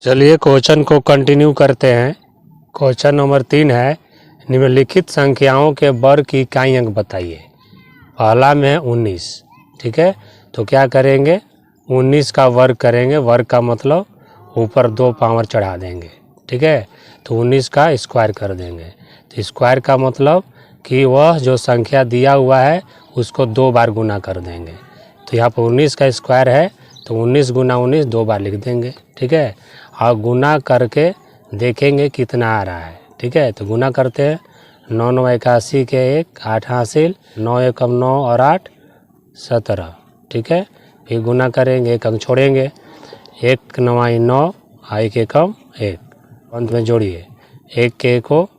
चलिए क्वेश्चन को कंटिन्यू करते हैं। क्वेश्चन नंबर 3 है, निम्नलिखित संख्याओं के वर्ग की इकाई अंक बताइए। पहला में है 19, ठीक है। तो क्या करेंगे, 19 का वर्ग करेंगे। वर्ग का मतलब ऊपर 2 पावर चढ़ा देंगे, ठीक है। तो 19 का स्क्वायर कर देंगे। तो स्क्वायर का मतलब कि वह जो संख्या दिया हुआ है उसको 2 बार गुना कर देंगे। तो यहाँ पर 19 का स्क्वायर है तो 19 गुना 19 2 बार लिख देंगे, ठीक है। और गुना करके देखेंगे कितना आ रहा है, ठीक है। तो गुना करते हैं, 9 9 81 के 1 8 हासिल, 9 एकम 9 और 8 17, ठीक है। फिर गुना करेंगे, एक अंक छोड़ेंगे, 1 9 9 और 1 एकम 1, अंत में जोड़िए 1 के 1 हो,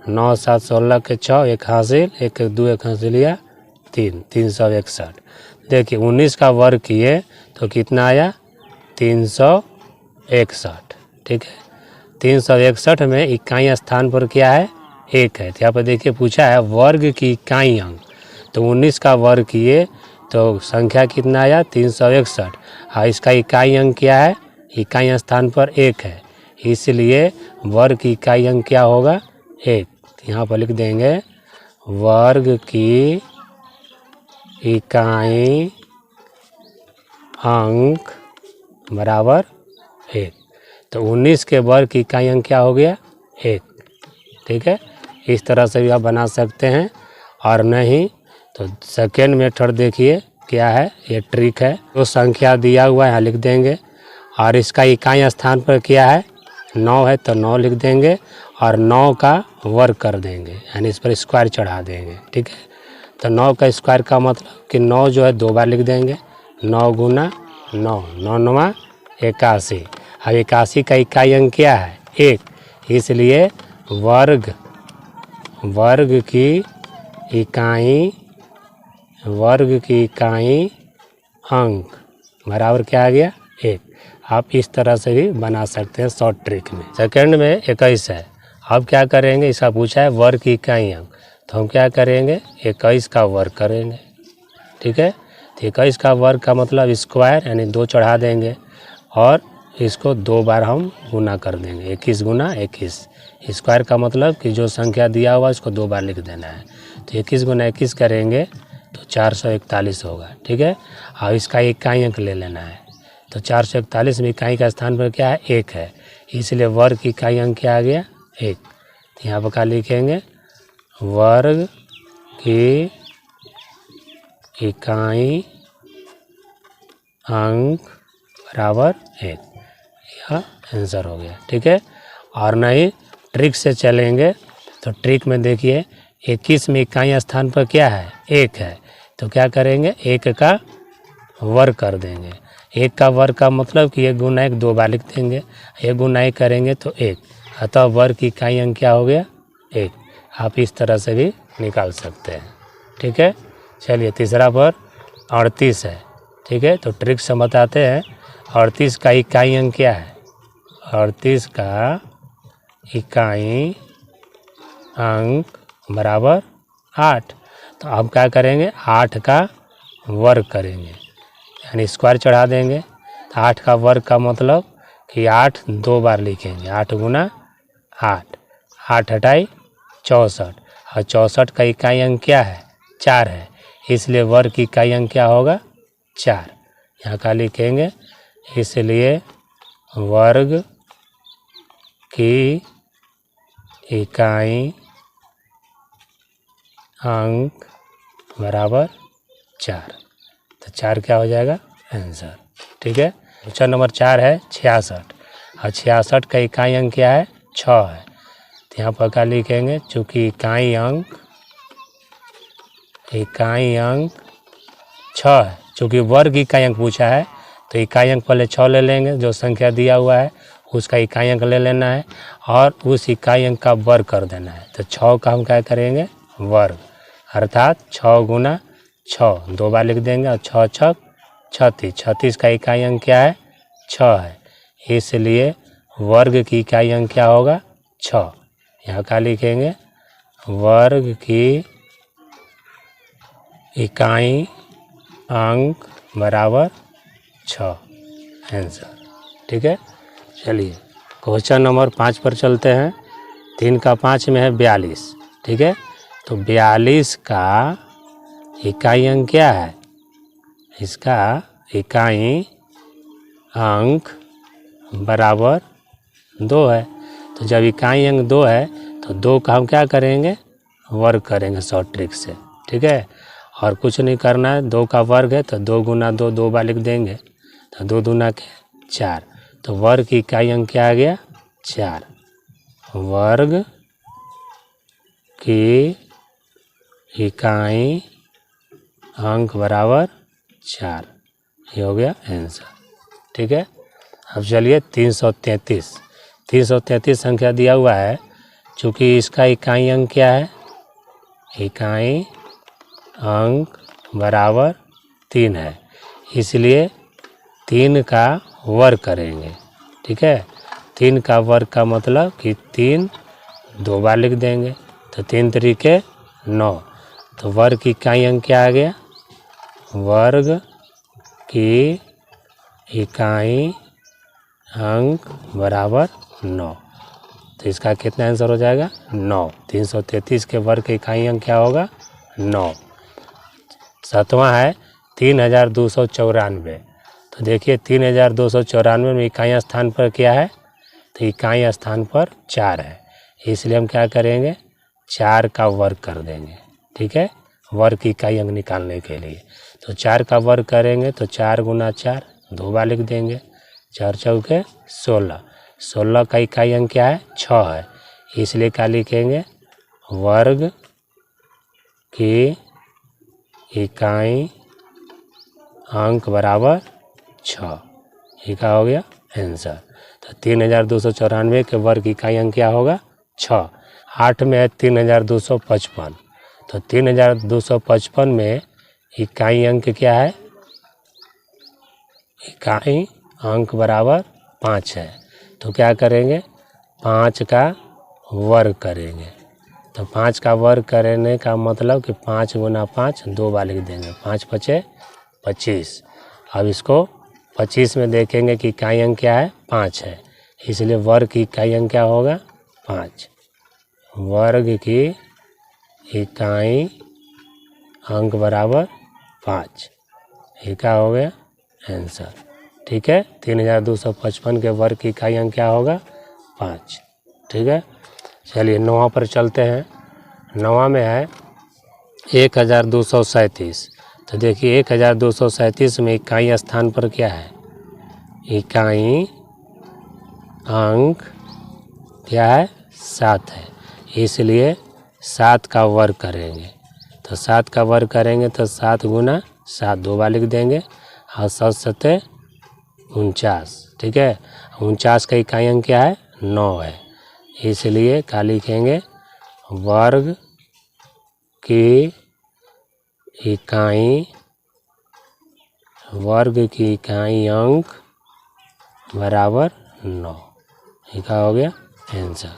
9 7 16 के 6, 1 हासिल, 1 1 2 1 हासिल लिया 3, 361। देखिए 19 का वर्ग किए तो कितना आया, 361, ठीक है। 361 में इकाई स्थान पर क्या है, 1 है। तो यहाँ पर देखिए पूछा है वर्ग की इकाई अंक। तो 19 का वर्ग किए तो संख्या कितना आया, 361। और इसका इकाई अंक क्या है, इकाई स्थान पर 1 है, इसलिए वर्ग की इकाई अंक क्या होगा, 1। यहाँ पर लिख देंगे वर्ग की इकाई अंक बराबर 1। तो 19 के वर्ग की इकाई अंक क्या हो गया, 1, ठीक है। इस तरह से भी आप बना सकते हैं। और नहीं तो सेकेंड मेथड देखिए क्या है, ये ट्रिक है। जो संख्या दिया हुआ है यहाँ लिख देंगे और इसका इकाई स्थान पर क्या है, 9 है तो 9 लिख देंगे और 9 का वर्ग कर देंगे, यानी इस पर स्क्वायर चढ़ा देंगे, ठीक है। तो 9 का स्क्वायर का मतलब कि 9 जो है 2 बार लिख देंगे, 9 गुना 9, 9 9 81। अब 81 का इकाई अंक क्या है, 1, इसलिए वर्ग की इकाई अंक बराबर क्या आ गया, 1। आप इस तरह से भी बना सकते हैं शॉर्ट ट्रिक में। सेकंड में 21 है। अब क्या करेंगे, इसका पूछा है वर्ग की इकाई अंक, तो हम क्या करेंगे, 21 का वर्ग करेंगे, ठीक है। तो 21 का वर्ग का मतलब स्क्वायर, यानी 2 चढ़ा देंगे और इसको 2 बार हम गुना कर देंगे, 21 गुना 21। स्क्वायर का मतलब कि जो संख्या दिया हुआ इसको 2 बार लिख देना है। तो 21 गुना 21 करेंगे तो 441 होगा, ठीक है। और इसका इकाई अंक ले लेना है। तो 441 में इकाई का स्थान पर क्या है, 1 है, इसलिए वर्ग की इकाई अंक क्या आ गया, 1। तो यहाँ पर क्या लिखेंगे, वर्ग की इकाई अंक बराबर 1, यह आंसर हो गया, ठीक है। और नहीं ट्रिक से चलेंगे तो ट्रिक में देखिए 21 में इकाई स्थान पर क्या है, 1 है, तो क्या करेंगे, 1 का वर्ग कर देंगे। 1 का वर्ग का मतलब कि 1 गुना 1 2 बार लिख देंगे, 1 गुना 1 करेंगे तो 1, अतः वर्ग की इकाई अंक क्या हो गया, 1। आप इस तरह से भी निकाल सकते हैं, ठीक है। चलिए तीसरा पर 38 है, ठीक है। तो ट्रिक से बताते हैं, 38 का इकाई अंक क्या है, 38 का इकाई अंक बराबर 8। तो अब क्या करेंगे, 8 का वर्ग करेंगे, यानी स्क्वायर चढ़ा देंगे। तो 8 का वर्ग का मतलब कि 8 2 बार लिखेंगे, 8 गुना 8, 8 हटाई 64, और 64 का इकाई अंक क्या है, 4 है, इसलिए वर्ग की इकाई अंक क्या होगा, 4। यहाँ का लिखेंगे, इसलिए वर्ग की इकाई अंक बराबर 4। तो 4 क्या हो जाएगा, आंसर, ठीक है। क्वेश्चन नंबर 4 है 66, और 66 का इकाई अंक क्या है, 6 है। तो यहाँ पर क्या लिखेंगे, चूँकि इकाई अंक 6 है, चूँकि वर्ग इकाई अंक पूछा है तो इकाई अंक पहले 6 ले लेंगे, जो संख्या दिया हुआ है उसका इकाई अंक ले लेना है और उस इकाई अंक का वर्ग कर देना है। तो 6 का हम क्या करेंगे, वर्ग, अर्थात 6 गुना 6 2 बार लिख देंगे और 6 6 36, 36 का इकाई अंक क्या है, 6 है, इसलिए वर्ग की इकाई अंक क्या होगा, 6। यहाँ क्या लिखेंगे, वर्ग की इकाई अंक बराबर 6, आंसर, ठीक है। चलिए क्वेश्चन नंबर 5 पर चलते हैं। 3 का 5 में है 42, ठीक है। तो 42 का इकाई अंक क्या है? इसका इकाई अंक बराबर 2 है। तो जब इकाई अंक 2 है तो 2 का हम क्या करेंगे? वर्ग करेंगे शॉर्ट ट्रिक से, ठीक है। और कुछ नहीं करना है, 2 का वर्ग है तो 2 गुना 2 2 बार लिख देंगे, तो 2 दूना के 4। तो वर्ग की इकाई अंक क्या आ गया? 4। वर्ग की इकाई अंक बराबर 4, ये हो गया आंसर, ठीक है। अब चलिए 333 संख्या दिया हुआ है। चूँकि इसका इकाई अंक क्या है? इकाई अंक बराबर 3 है, इसलिए 3 का वर्ग करेंगे, ठीक है। 3 का वर्ग का मतलब कि 3 2 बार लिख देंगे, तो 3 तरीके 9। तो वर्ग की इकाई अंक क्या आ गया? वर्ग की इकाई अंक बराबर 9। तो इसका कितना आंसर हो जाएगा? 9। 333 के वर्ग की इकाई अंक क्या होगा? 9। 7वां है 3294। तो देखिए 3294 में इकाई स्थान पर क्या है? तो इकाई स्थान पर 4 है, इसलिए हम क्या करेंगे? 4 का वर्ग कर देंगे, ठीक है, वर्ग की इकाई अंक निकालने के लिए। तो 4 का वर्ग करेंगे तो 4 गुना 4 2 बार लिख देंगे, 4 चौके 16। 16 का इकाई अंक क्या है? 6 है, इसलिए क्या लिखेंगे? वर्ग की इकाई अंक बराबर 6, ये क्या हो गया? आंसर। तो 3294 के वर्ग की इकाई अंक क्या होगा? 6। 8 में है 3255। तो 3255 में इकाई अंक क्या है? इकाई अंक बराबर 5 है। तो क्या करेंगे? 5 का वर्ग करेंगे। तो 5 का वर्ग करने का मतलब कि 5 गुना 5 2 बार लिख देंगे, 5 पचे 25। अब इसको 25 में देखेंगे कि इकाई अंक क्या है? 5 है, इसलिए वर्ग की इकाई अंक क्या होगा? 5। वर्ग की इकाई अंक बराबर 5, ये क्या हो गया? आंसर, ठीक है। 3255 के वर्ग की इकाई अंक क्या होगा? 5, ठीक है। चलिए 9वां पर चलते हैं। 9वां में है 1237। तो देखिए 1237 में इकाई स्थान पर क्या है? इकाई अंक क्या है? 7 है, इसलिए 7 का वर्ग करेंगे। तो 7 का वर्ग करेंगे तो 7 गुना 7 2 बार लिख देंगे, और 7 सत्ते 49, ठीक है। 49 का इकाई अंक क्या है? 9 है, इसलिए क्या लिखेंगे? वर्ग की इकाई अंक बराबर 9, ये क्या हो गया? आंसर,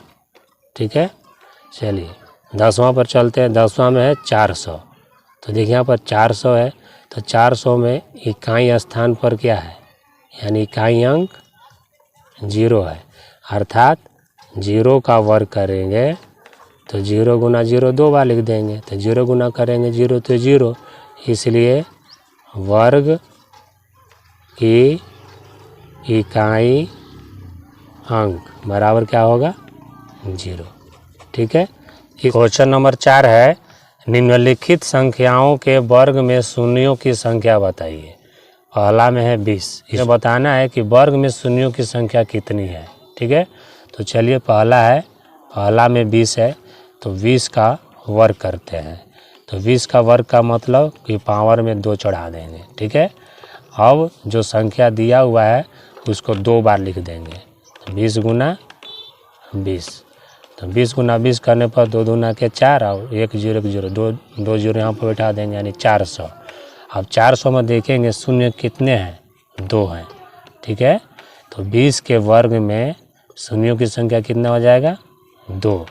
ठीक है। चलिए 10वां पर चलते हैं। 10वां में है 400। तो देखिए यहाँ पर 400 है, तो 400 में इकाई स्थान पर क्या है? यानी इकाई अंक 0 है, अर्थात 0 का वर्ग करेंगे तो 0 गुना 0 2 बार लिख देंगे, तो 0 गुना करेंगे 0 तो 0, इसलिए वर्ग की इकाई अंक बराबर क्या होगा? 0, ठीक है। क्वेश्चन नंबर 4 है निम्नलिखित संख्याओं के वर्ग में शून्यों की संख्या बताइए। पहला में है 20। इसे बताना है कि वर्ग में शून्यों की संख्या कितनी है, ठीक है। तो चलिए पहला में 20 है, तो 20 का वर्ग करते हैं। तो 20 का वर्ग का मतलब कि पावर में 2 चढ़ा देंगे, ठीक है। अब जो संख्या दिया हुआ है उसको 2 बार लिख देंगे, तो 20 गुना 20। तो 20 गुना 20 करने पर 2 दूना के 4 और 1 0 1 0 2 0 यहाँ पर बैठा देंगे, यानी 400। अब 400 में देखेंगे शून्य कितने हैं? 2 हैं, ठीक है। तो 20 के वर्ग में शून्यों की संख्या कितना हो जाएगा? 2।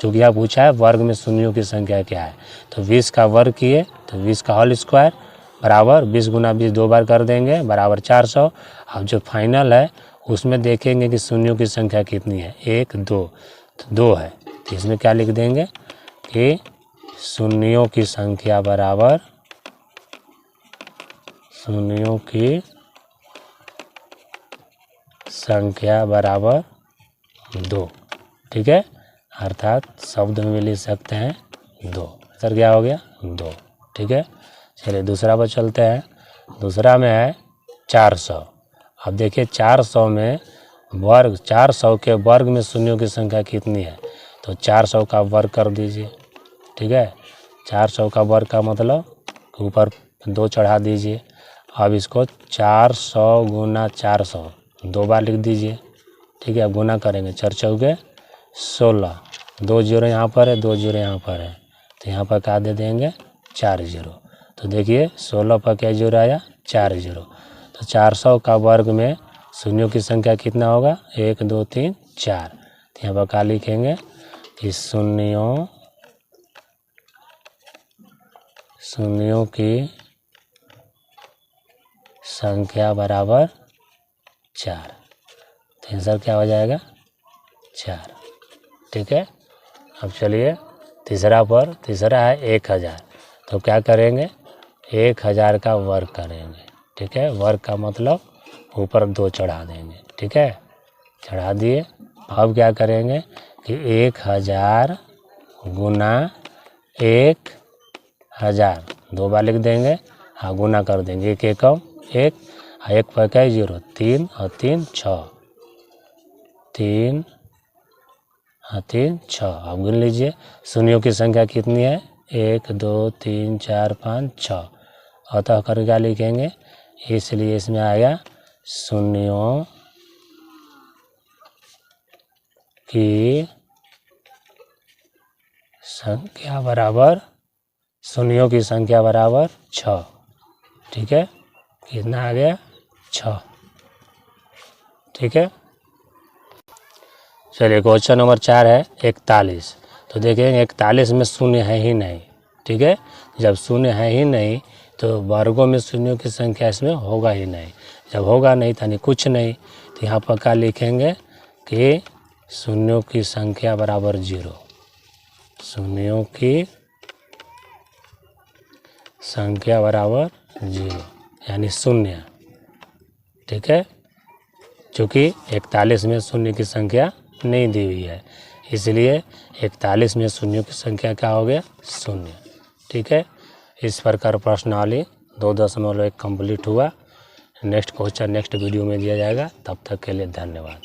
चूँकि यहाँ पूछा है वर्ग में शून्यों की संख्या क्या है, तो 20 का वर्ग किए तो 20 का होल स्क्वायर बराबर 20 गुना 20 2 बार कर देंगे बराबर 400। अब जो फाइनल है उसमें देखेंगे कि शून्यों की संख्या कितनी है, 1 2, तो 2 है, तो इसमें क्या लिख देंगे कि शून्यों की संख्या बराबर, शून्यों की संख्या बराबर 2, ठीक है, अर्थात शब्द में लिख सकते हैं 2। सर क्या हो गया 2, ठीक है। चलिए दूसरा पर चलते हैं। दूसरा में है 400। अब देखिए 400 में वर्ग, 400 के वर्ग में शून्यों की संख्या कितनी है, तो 400 का वर्ग कर दीजिए, ठीक है। 400 का वर्ग का मतलब ऊपर 2 चढ़ा दीजिए। अब इसको 400 गुना 400 2 बार लिख दीजिए, ठीक है। अब गुना करेंगे, 4 चौके 16, 2 जीरो यहाँ पर है, 2 जीरो यहाँ पर है, तो यहाँ पर क्या दे देंगे 4 जीरो। तो देखिए 16 पर क्या जीरो आया, 4 जीरो। तो 400 का वर्ग में शून्यों की संख्या कितना होगा, 1 2 3 4। तो यहाँ पर क्या लिखेंगे कि शून्यों की संख्या बराबर 4। तो आंसर क्या हो जाएगा 4, ठीक है। अब चलिए तीसरा है 1000। तो क्या करेंगे 1000 का वर्ग करेंगे, ठीक है। वर्ग का मतलब ऊपर 2 चढ़ा देंगे, ठीक है, चढ़ा दिए। अब क्या करेंगे कि 1000 गुना 1000 2 बार लिख देंगे, हाँ गुना कर देंगे, 1 एकम 1, 1 पर क्या 0, 3 और 3 6, 3 हाँ 3 6। अब गिन लीजिए शून्यों की संख्या कितनी है, 1 2 3 4 5 6, अतः कर क्या लिखेंगे, इसलिए इसमें आया शून्यों की संख्या बराबर, शून्यों की संख्या बराबर 6, ठीक है। कितना आ गया 6, ठीक है। चलिए क्वेश्चन नंबर 4 है 41। तो देखेंगे 41 में शून्य है ही नहीं, ठीक है। जब शून्य है ही नहीं तो वर्गों में शून्यों की संख्या इसमें होगा ही नहीं, जब होगा नहीं यानी कुछ नहीं, तो यहाँ पर क्या लिखेंगे कि शून्यों की संख्या बराबर 0, शून्यों की संख्या बराबर 0 यानी शून्य, ठीक है। चूँकि 41 में शून्य की संख्या नहीं दी हुई है, इसलिए 41 में शून्यों की संख्या क्या हो गया 0, ठीक है। इस प्रकार प्रश्नावली 2.1 कंप्लीट हुआ। नेक्स्ट क्वेश्चन नेक्स्ट वीडियो में दिया जाएगा, तब तक के लिए धन्यवाद।